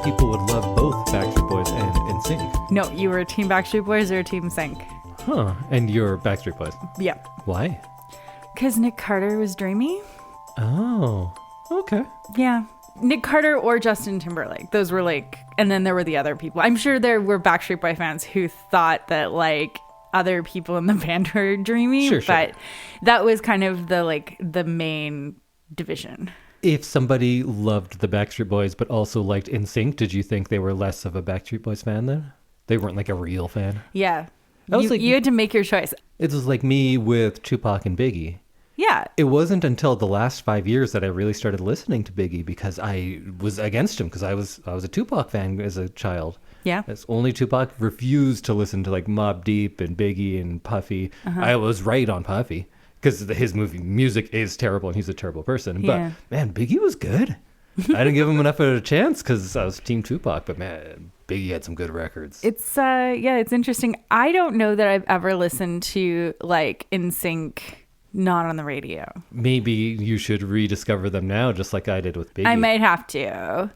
people would love both Backstreet Boys and NSYNC. No, you were Team Backstreet Boys or Team Sync? Huh. And you're Backstreet Boys? Yeah. Why? Because Nick Carter was dreamy. Oh, okay. Yeah. Nick Carter or Justin Timberlake. Those were like, and then there were the other people. I'm sure there were Backstreet Boy fans who thought that like other people in the band were dreamy, Sure. but that was kind of the main division. If somebody loved the Backstreet Boys but also liked NSYNC, did you think they were less of a Backstreet Boys fan then? They weren't like a real fan? Yeah. You had to make your choice. It was like me with Tupac and Biggie. Yeah. It wasn't until the last 5 years that I really started listening to Biggie because I was against him because I was a Tupac fan as a child. Yeah. As only Tupac refused to listen to like Mobb Deep and Biggie and Puffy. Uh-huh. I was right on Puffy because his music is terrible and he's a terrible person. Yeah. But man, Biggie was good. I didn't give him enough of a chance because I was Team Tupac. But man, Biggie had some good records. It's it's interesting. I don't know that I've ever listened to like NSYNC not on the radio. Maybe you should rediscover them now, just like I did with Biggie. I might have to.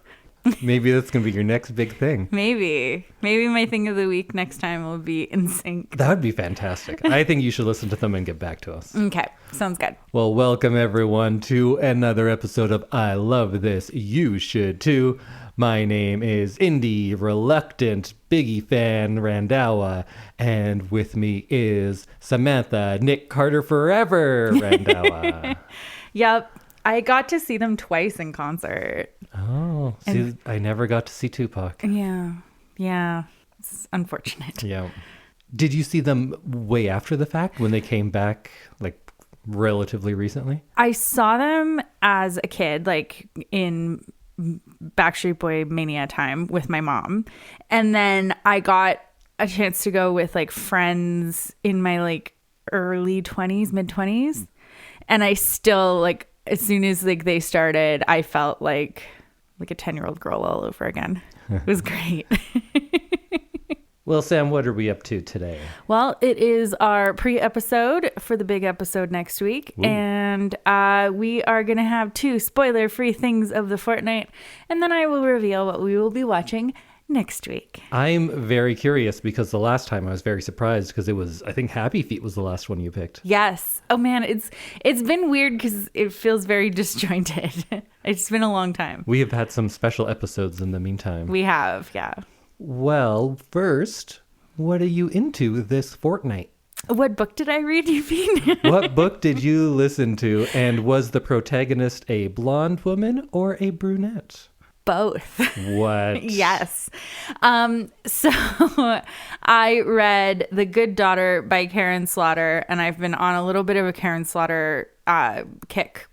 Maybe that's going to be your next big thing. Maybe my thing of the week next time will be NSYNC. That would be fantastic. I think you should listen to them and get back to us. Okay, sounds good. Well, welcome everyone to another episode of I Love This, You Should Too. My name is Indy, reluctant Biggie fan Randhawa, and with me is Samantha, Nick Carter Forever Randhawa. Yep, I got to see them twice in concert. Oh, see, I never got to see Tupac. Yeah, it's unfortunate. Yeah. Did you see them way after the fact when they came back, like relatively recently? I saw them as a kid, like in Backstreet Boy mania time with my mom, and then I got a chance to go with like friends in my like early 20s, mid 20s, and I still like as soon as like they started, I felt like a 10-year-old girl all over again. It was great. Well, Sam, what are we up to today? Well, it is our pre-episode for the big episode next week. Ooh. And we are going to have 2 spoiler-free things of the fortnight. And then I will reveal what we will be watching next week. I'm very curious because the last time I was very surprised because it was, I think Happy Feet was the last one you picked. Yes. Oh, man, it's been weird because it feels very disjointed. It's been a long time. We have had some special episodes in the meantime. We have, yeah. Well, first, what are you into this fortnight? What book did I read, you mean? What book did you listen to? And was the protagonist a blonde woman or a brunette? Both. What? Yes. So I read The Good Daughter by Karin Slaughter, and I've been on a little bit of a Karin Slaughter kick.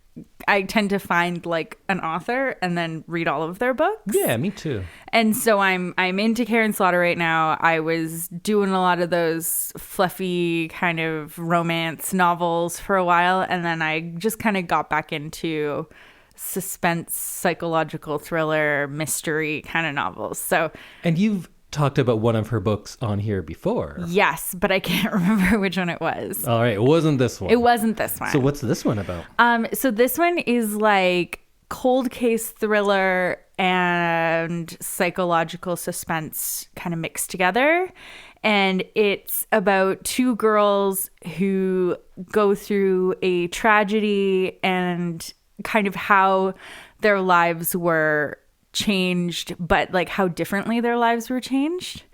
I tend to find like an author and then read all of their books. Yeah, me too. And so I'm into Karin Slaughter right now. I was doing a lot of those fluffy kind of romance novels for a while, and then I just kind of got back into suspense, psychological thriller, mystery kind of novels. And you've talked about one of her books on here before. Yes, but I can't remember which one it was. All right, it wasn't this one. It wasn't this one. So what's this one about? So this one is like cold case thriller and psychological suspense kind of mixed together. And it's about 2 girls who go through a tragedy and kind of how their lives were changed, but like how differently their lives were changed.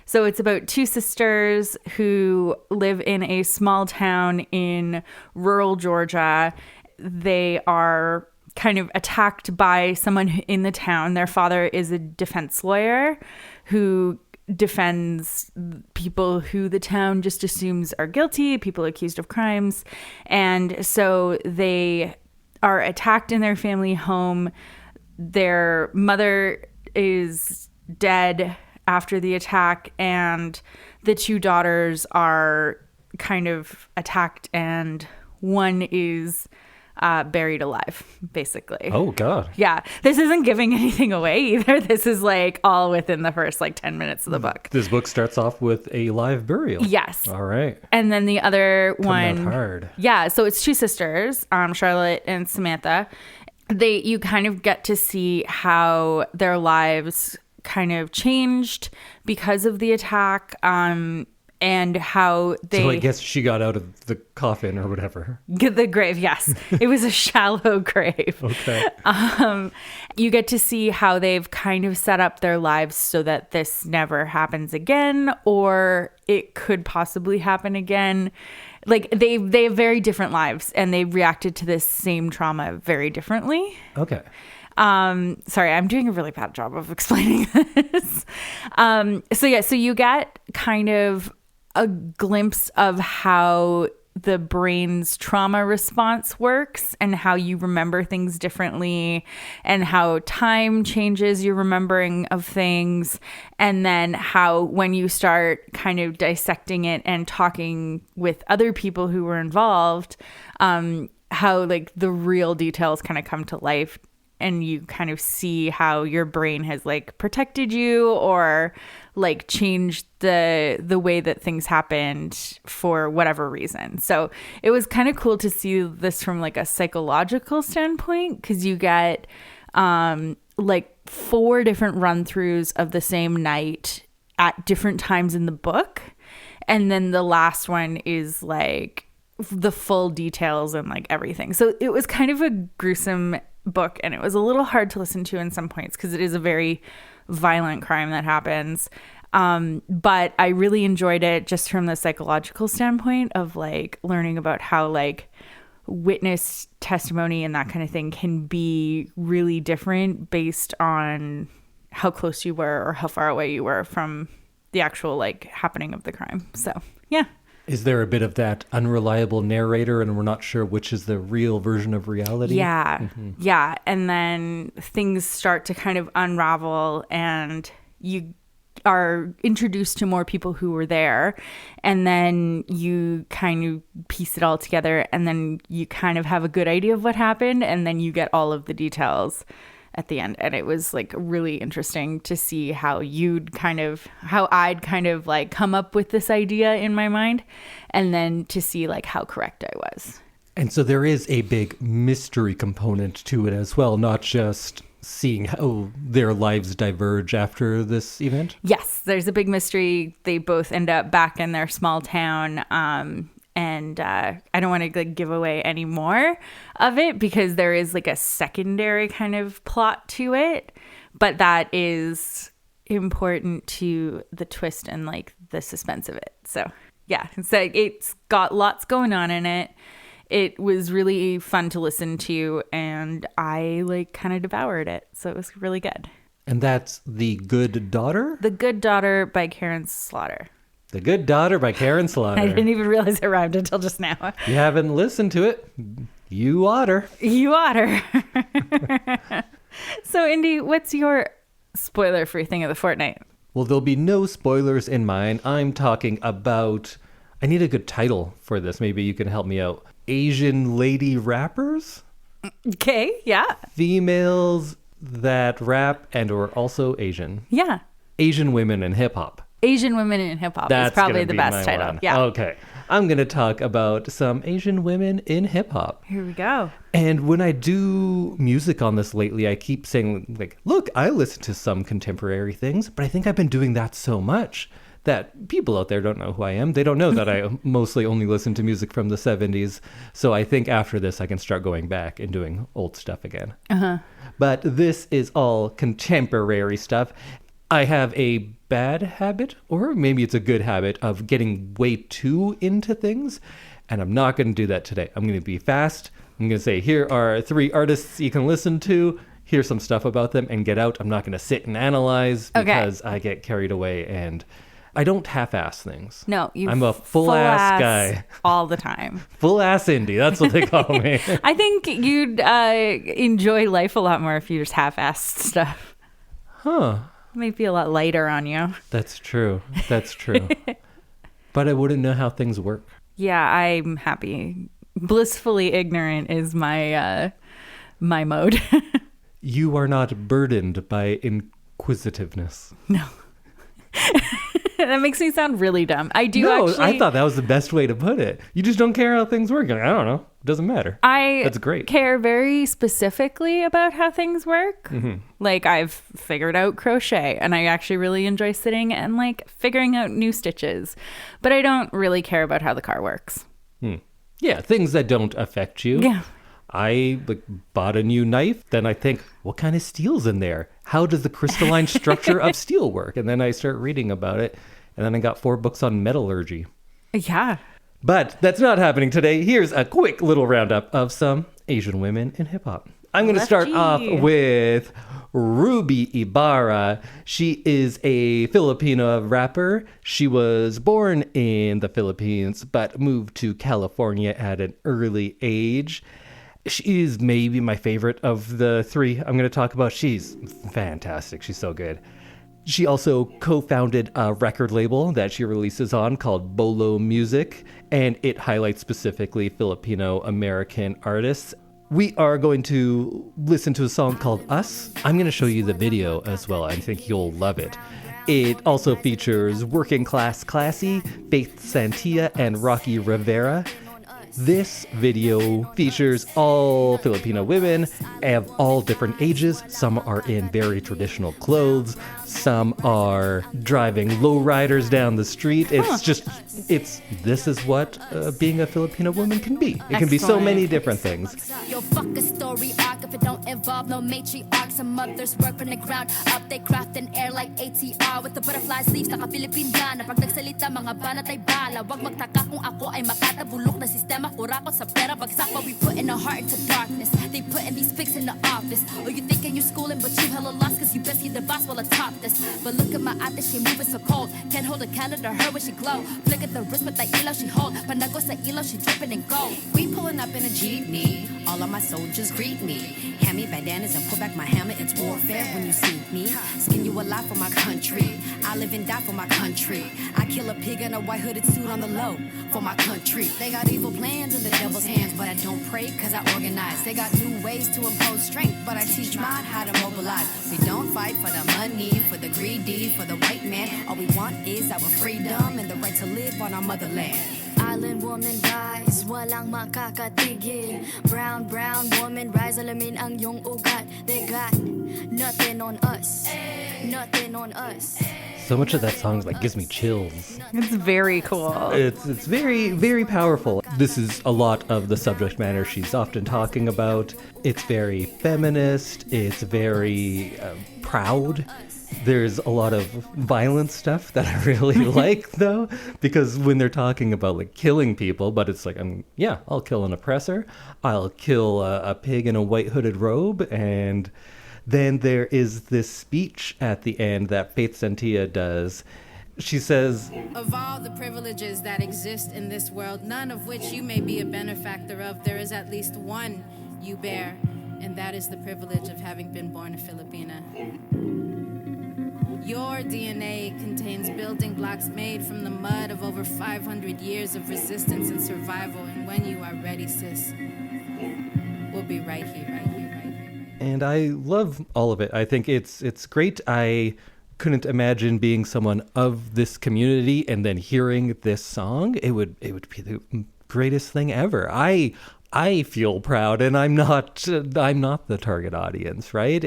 So it's about 2 sisters who live in a small town in rural Georgia. They are kind of attacked by someone in the town. Their father is a defense lawyer who defends people who the town just assumes are guilty, people accused of crimes. And so they are attacked in their family home. Their mother is dead after the attack, and the 2 daughters are kind of attacked, and one is buried alive, basically. Oh, God. Yeah. This isn't giving anything away either. This is like all within the first like 10 minutes of the book. This book starts off with a live burial. Yes. All right. And then the other Coming one. out hard. Yeah. So it's 2 sisters, Charlotte and Samantha. You kind of get to see how their lives kind of changed because of the attack, and how they... So I guess she got out of the coffin or whatever. The grave, yes. It was a shallow grave. Okay. You get to see how they've kind of set up their lives so that this never happens again, or it could possibly happen again. Like, they have very different lives, and they reacted to this same trauma very differently. Okay. Sorry, I'm doing a really bad job of explaining this. So you get kind of a glimpse of how the brain's trauma response works and how you remember things differently and how time changes your remembering of things. And then how when you start kind of dissecting it and talking with other people who were involved, how like the real details kind of come to life. And you kind of see how your brain has like protected you or like changed the way that things happened for whatever reason. So it was kind of cool to see this from like a psychological standpoint, because you get like 4 different run-throughs of the same night at different times in the book. And then the last one is like the full details and like everything. So it was kind of a gruesome book, and it was a little hard to listen to in some points because it is a very violent crime that happens. But I really enjoyed it just from the psychological standpoint of like learning about how like witness testimony and that kind of thing can be really different based on how close you were or how far away you were from the actual like happening of the crime. So yeah. Is there a bit of that unreliable narrator and we're not sure which is the real version of reality? Yeah. Mm-hmm. Yeah. And then things start to kind of unravel and you are introduced to more people who were there. And then you kind of piece it all together and then you kind of have a good idea of what happened. And then you get all of the details at the end. And it was like really interesting to see how I'd kind of like come up with this idea in my mind, and then to see like how correct I was. And so there is a big mystery component to it as well, not just seeing how their lives diverge after this event. Yes, there's a big mystery. They both end up back in their small town. And I don't want to like give away any more of it because there is like a secondary kind of plot to it, but that is important to the twist and like the suspense of it. So yeah, so it's got lots going on in it. It was really fun to listen to, and I like kind of devoured it. So it was really good. And that's The Good Daughter? The Good Daughter by Karin Slaughter. The Good Daughter by Karin Slaughter. I didn't even realize it rhymed until just now. You haven't listened to it? You oughter. You oughter. So, Indy, what's your spoiler-free thing of the fortnight? Well, there'll be no spoilers in mine. I'm talking about... I need a good title for this. Maybe you can help me out. Asian lady rappers? Okay, yeah. Females that rap and or also Asian. Yeah. Asian women in hip-hop. Asian women in hip-hop is probably the best title. One. Yeah. Okay. I'm going to talk about some Asian women in hip-hop. Here we go. And when I do music on this lately, I keep saying, like, look, I listen to some contemporary things, but I think I've been doing that so much that people out there don't know who I am. They don't know that I mostly only listen to music from the 70s. So I think after this, I can start going back and doing old stuff again. Uh-huh. But this is all contemporary stuff. I have a bad habit, or maybe it's a good habit, of getting way too into things. And I'm not going to do that today. I'm going to be fast. I'm going to say, here are 3 artists you can listen to. Here's some stuff about them, and get out. I'm not going to sit and analyze because I get carried away, and I don't half-ass things. No, I'm a full-ass guy. All the time. Full-ass Indy. That's what they call me. I think you'd enjoy life a lot more if you just half-assed stuff. Huh. Might be a lot lighter on you. That's true. That's true. But I wouldn't know how things work. Yeah, I'm happy. Blissfully ignorant is my my mode. You are not burdened by inquisitiveness. No. That makes me sound really dumb. I do No, actually. I thought that was the best way to put it. You just don't care how things work. Like, I don't know. It doesn't matter. That's great. Care very specifically about how things work. Like, I've figured out crochet, and I actually really enjoy sitting and like figuring out new stitches. But I don't really care about how the car works. Yeah, things that don't affect you. Yeah. I bought a new knife. Then I think, what kind of steel's in there? How does the crystalline structure of steel work? And then I start reading about it. And then I got 4 books on metallurgy. Yeah. But that's not happening today. Here's a quick little roundup of some Asian women in hip hop. I'm going to start off with Ruby Ibarra. She is a Filipino rapper. She was born in the Philippines, but moved to California at an early age. She is maybe my favorite of the 3 I'm going to talk about. She's fantastic. She's so good. She also co-founded a record label that she releases on called Bolo Music, and it highlights specifically Filipino-American artists. We are going to listen to a song called Us. I'm going to show you the video as well. I think you'll love it. It also features Working Class Classy, Faith Santia, and Rocky Rivera. This video features all Filipino women of all different ages. Some are in very traditional clothes. Some are driving lowriders down the street. This is what being a Filipino woman can be. It can be so many different things. Yo, fuck a story arc if it don't involve no matriarch. Some mothers work from the ground up, they craft an air like ATR with the butterfly sleeves, naka-Philippine na. Pag nagsalita, mga banat ay bala. Wag magtaka kung ako ay makatabulok na sistema. Kurakot sa pera, bagsak, but we put in our heart into darkness. They putting these pics in the office. Or you thinking you're schooling, but you hella lost, cause you best see the boss while I top this. But look at my ate, she moving so cold. Can't hold a candle to her when she glow. Flick at the wrist with the ilaw she hold. Panago sa ilaw, she dripping in gold. We pulling up in a jeepney. All of my soldiers greet me. Hand me bandanas and pull back my hammer. It's warfare when you see me. Skin you alive for my country. I live and die for my country. I kill a pig in a white hooded suit on the low for my country. They got evil plans in the devil's hands, but I don't pray cause I organize. They got new ways to impose strength, but I teach mine how to mobilize. We don't fight for the money, for the greedy, for the white man. All we want is our freedom and the right to live on our motherland. Island woman rise, walang makakatigil. Brown woman rise, alamin ang iyong ugat. They got nothing on us, nothing on us. So much of that song gives me chills. It's very cool. It's very, very powerful. This is a lot of the subject matter she's often talking about. It's very feminist. It's very proud. There's a lot of violent stuff that I really like, though, because when they're talking about killing people, but it's I'll kill an oppressor. I'll kill a pig in a white hooded robe. And then there is this speech at the end that Faith Santia does. She says, "Of all the privileges that exist in this world, none of which you may be a benefactor of, there is at least one you bear, and that is the privilege of having been born a Filipina. Your DNA contains building blocks made from the mud of over 500 years of resistance and survival, and when you are ready, sis, we'll be right here, right here, right here." And I love all of it. I think it's great. I couldn't imagine being someone of this community and then hearing this song. It would be the greatest thing ever. I feel proud, and I'm not the target audience, right?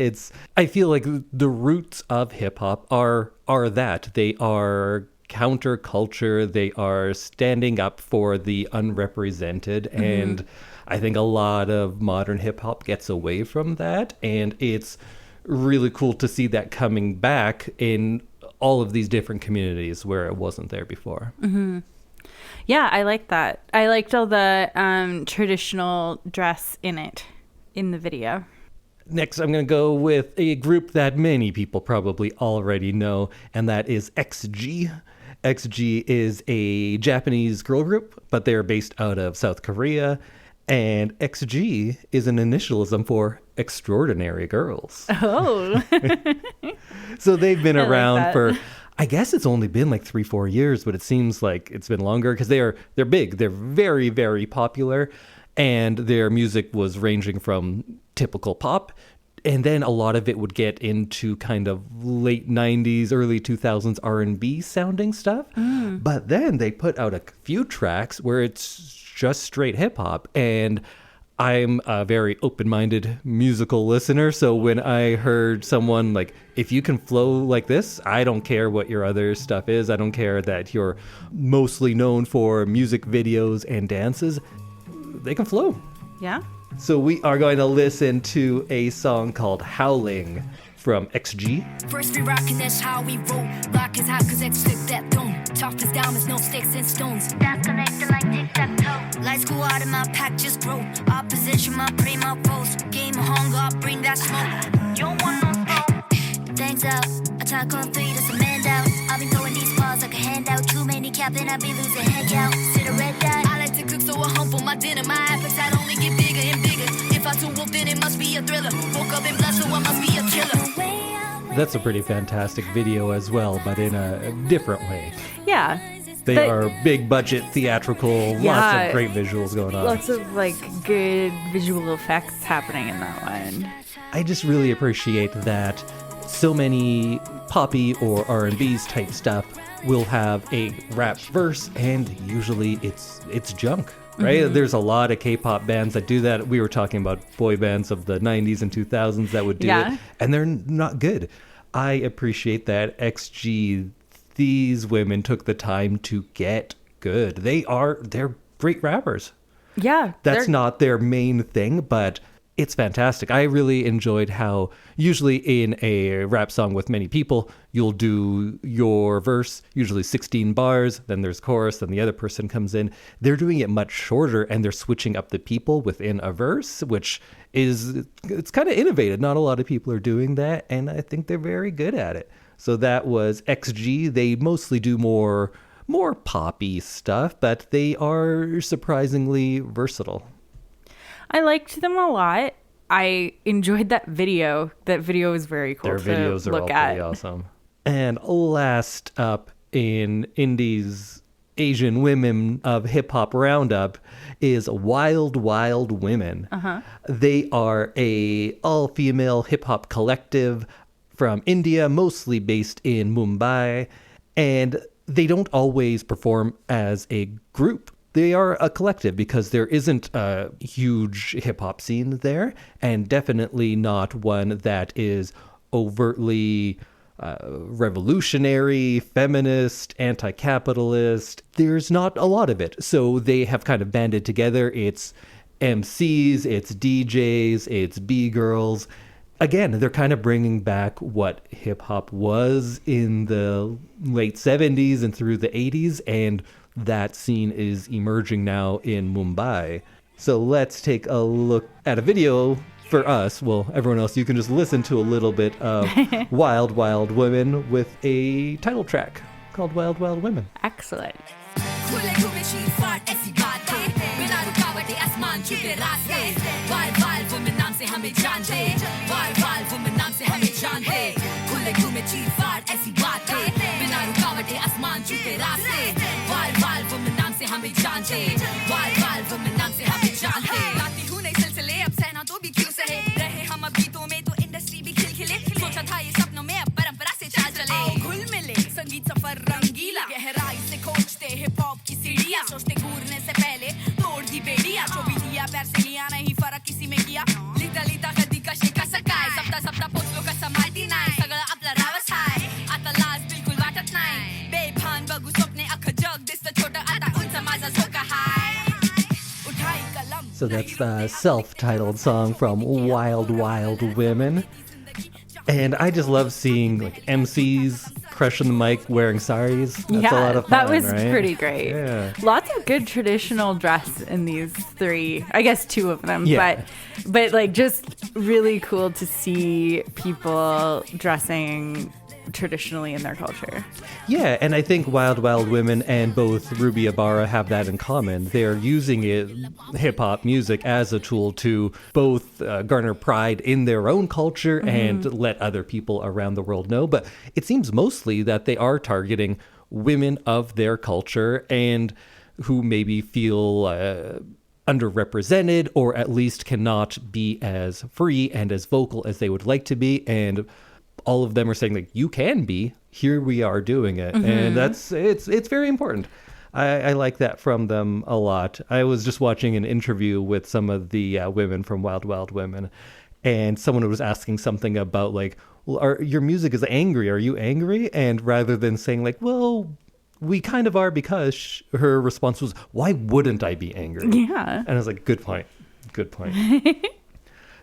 I feel like the roots of hip hop are that they are counterculture. They are standing up for the unrepresented, and I think a lot of modern hip hop gets away from that, and it's really cool to see that coming back in all of these different communities where it wasn't there before. Mm-hmm. Yeah, I like that. I liked all the traditional dress in the video. Next, I'm going to go with a group that many people probably already know, and that is XG. XG is a Japanese girl group, but they're based out of South Korea. And XG is an initialism for Extraordinary Girls. Oh. So they've been around for... I I guess it's only been 3-4 years, but it seems like it's been longer because they're big. They're very, very popular, and their music was ranging from typical pop And then a lot of it would get into kind of late 90s, early 2000s R&B sounding stuff. But then they put out a few tracks where it's just straight hip hop. And I'm a very open-minded musical listener. So when I heard someone like, if you can flow like this, I don't care what your other stuff is. I don't care that you're mostly known for music videos and dances. They can flow. Yeah. So we are going to listen to a song called Howling from XG. First we rockin', that's how we roll. Rock is hot cause X flip that dome. Talk is down, there's no sticks and stones. That's connected like tic-tac-toe. Lights go out and my pack just grow. Opposition, my prey, my foes. Game of hunger, I'll bring that smoke. You don't want no smoke. Thanks out, attack on 3, that's a man down. I've been throwing these bars like a handout. Too many captain, I've been losing head count. Sit a red dot. I like to cook so I humble my dinner. My appetite only get bigger and bigger. If I too wolf, then it must be a thriller. Woke up in blood, so I must be a killer. That's a pretty fantastic video as well, but in a different way. Yeah. They are big budget, theatrical, lots of great visuals going on. Lots of like good visual effects happening in that one. I just really appreciate that so many poppy or R&B's type stuff will have a rap verse, and usually it's junk. Right? There's a lot of K-pop bands that do that. We were talking about boy bands of the 90s and 2000s that would do it, and they're not good. I appreciate that XG, these women took the time to get good. They're great rappers. Yeah. That's not their main thing, but it's fantastic. I really enjoyed how usually in a rap song with many people, you'll do your verse, usually 16 bars, then there's chorus, then the other person comes in. They're doing it much shorter, and they're switching up the people within a verse, which it's kind of innovative. Not a lot of people are doing that, and I think they're very good at it. So that was XG. They mostly do more poppy stuff, but they are surprisingly versatile. I liked them a lot. I enjoyed that video. That video was very cool. Their videos are all pretty awesome. And last up in Indy's Asian Women of Hip Hop Roundup is Wild Wild Women. They are a all-female hip hop collective from India, mostly based in Mumbai, and they don't always perform as a group. They are a collective because there isn't a huge hip-hop scene there, and definitely not one that is overtly revolutionary, feminist, anti-capitalist. There's not a lot of it. So they have kind of banded together. It's MCs, it's DJs, it's B-girls. Again, they're kind of bringing back what hip-hop was in the late 70s and through the 80s, and that scene is emerging now in Mumbai. So let's take a look at a video for us. Well, everyone else, you can just listen to a little bit of Wild Wild Women with a title track called Wild Wild Women. Excellent. So that's the self-titled song from Wild Wild Women. And I just love seeing like MCs crushing the mic wearing saris. That's a lot of fun, that was right? pretty great. Yeah. Lots of good traditional dress in these three. I guess two of them, Yeah. but like just really cool to see people dressing traditionally in their culture. Yeah, and I think Wild Wild Women and both Ruby Ibarra have that in common. They're using hip-hop music as a tool to both garner pride in their own culture and let other people around the world know. But it seems mostly that they are targeting women of their culture and who maybe feel underrepresented, or at least cannot be as free and as vocal as they would like to be. And all of them are saying, like, you can be. Here we are doing it. And it's very important. I like that from them a lot. I was just watching an interview with some of the women from Wild Wild Women, and someone was asking something about, like, well, your music is angry. Are you angry? And rather than saying, like, well, we kind of are, because her response was, why wouldn't I be angry? Yeah. And I was like, good point. Good point.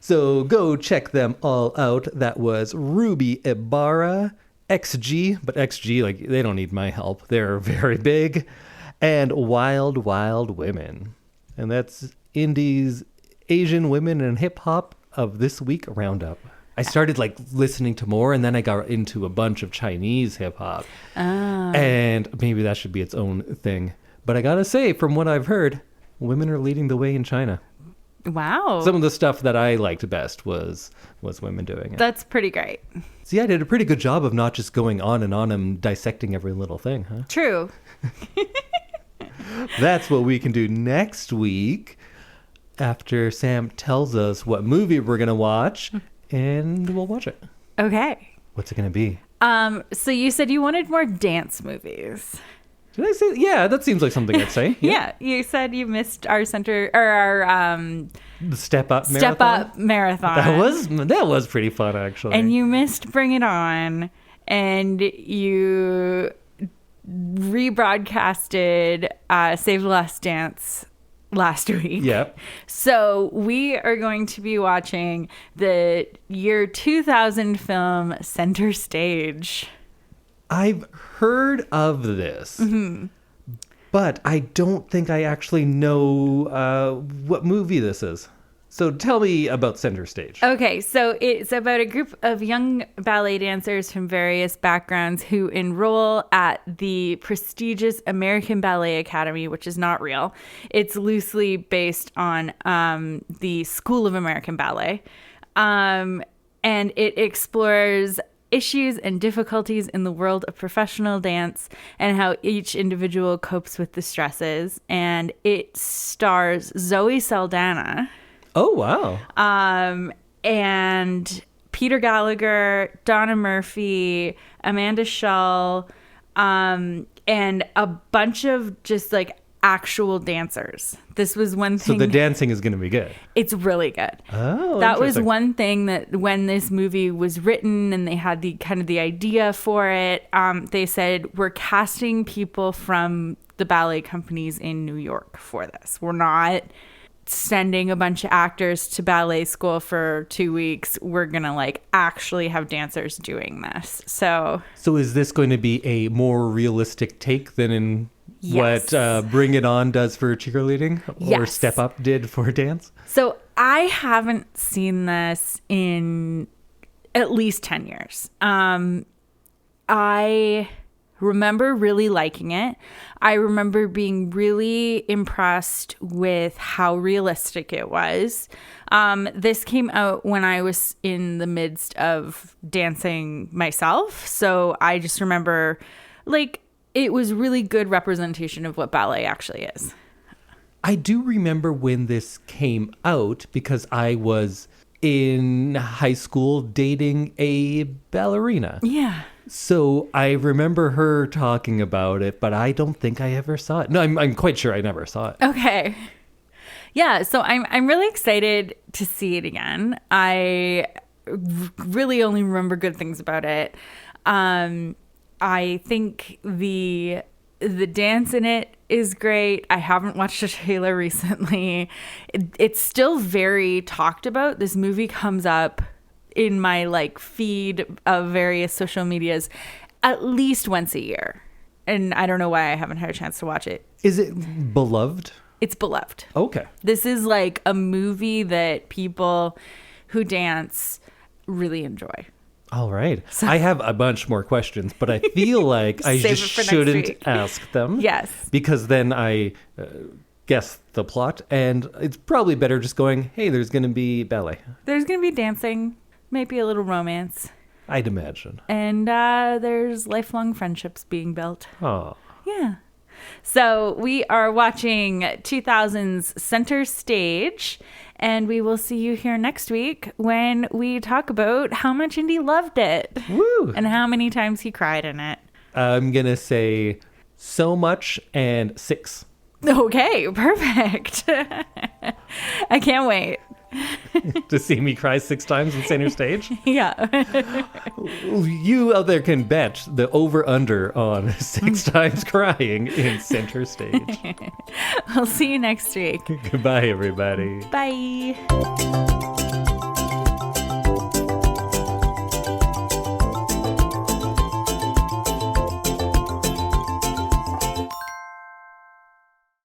So go check them all out. That was Ruby Ibarra, XG, but XG, like, they don't need my help. They're very big. And Wild Wild Women. And that's Indy's Asian Women in Hip Hop of this week roundup. I started, like, listening to more, and then I got into a bunch of Chinese hip hop. And maybe that should be its own thing. But I gotta say, from what I've heard, women are leading the way in China. Wow. Some of the stuff that I liked best was women doing it. That's pretty great. See, I did a pretty good job of not just going on and dissecting every little thing, huh? True. That's what we can do next week after Sam tells us what movie we're going to watch, and we'll watch it. Okay. What's it going to be? So you said you wanted more dance movies. Did I say? Yeah, that seems like something I'd say. Yeah. You said you missed our The Step Up Marathon. Step Up Marathon. That was pretty fun, actually. And you missed Bring It On, and you rebroadcasted Save the Last Dance last week. Yep. So we are going to be watching the year 2000 film Center Stage. I've heard of this, but I don't think I actually know what movie this is. So tell me about Center Stage. Okay, so it's about a group of young ballet dancers from various backgrounds who enroll at the prestigious American Ballet Academy, which is not real. It's loosely based on the School of American Ballet. And it explores issues and difficulties in the world of professional dance and how each individual copes with the stresses. And it stars Zoe Saldaña. Oh, wow. And Peter Gallagher, Donna Murphy, Amanda Schull, and a bunch of just, like, actual dancers. This was one thing. So the dancing is going to be good. It's really good. Oh, that was one thing that when this movie was written and they had the kind of the idea for it, they said, we're casting people from the ballet companies in New York for this. We're not sending a bunch of actors to ballet school for 2 weeks. We're gonna, like, actually have dancers doing this. So is this going to be a more realistic take than in what Bring It On does for cheerleading, or Step Up did for dance? So I haven't seen this in at least 10 years. I remember really liking it. I remember being really impressed with how realistic it was. This came out when I was in the midst of dancing myself. So I just remember, like, it was really good representation of what ballet actually is. I do remember when this came out because I was in high school dating a ballerina. Yeah. So I remember her talking about it, but I don't think I ever saw it. No, I'm quite sure I never saw it. Okay. Yeah, so I'm really excited to see it again. I really only remember good things about it. I think the dance in it is great. I haven't watched a trailer recently. It's still very talked about. This movie comes up in my, like, feed of various social medias at least once a year. And I don't know why I haven't had a chance to watch it. Is it beloved? It's beloved. Okay. This is like a movie that people who dance really enjoy. All right. So, I have a bunch more questions, but I feel like I just shouldn't ask them. Yes. Because then I guess the plot, and it's probably better just going, hey, there's going to be ballet. There's going to be dancing, maybe a little romance. I'd imagine. And there's lifelong friendships being built. Oh. Yeah. So we are watching 2000's Center Stage, and we will see you here next week when we talk about how much Indy loved it. Woo! And how many times he cried in it. I'm going to say so much and 6. Okay, perfect. I can't wait. To see me cry 6 times in Center Stage? Yeah. You out there can bet the over-under on 6 times crying in Center Stage. I'll see you next week. Goodbye, everybody. Bye.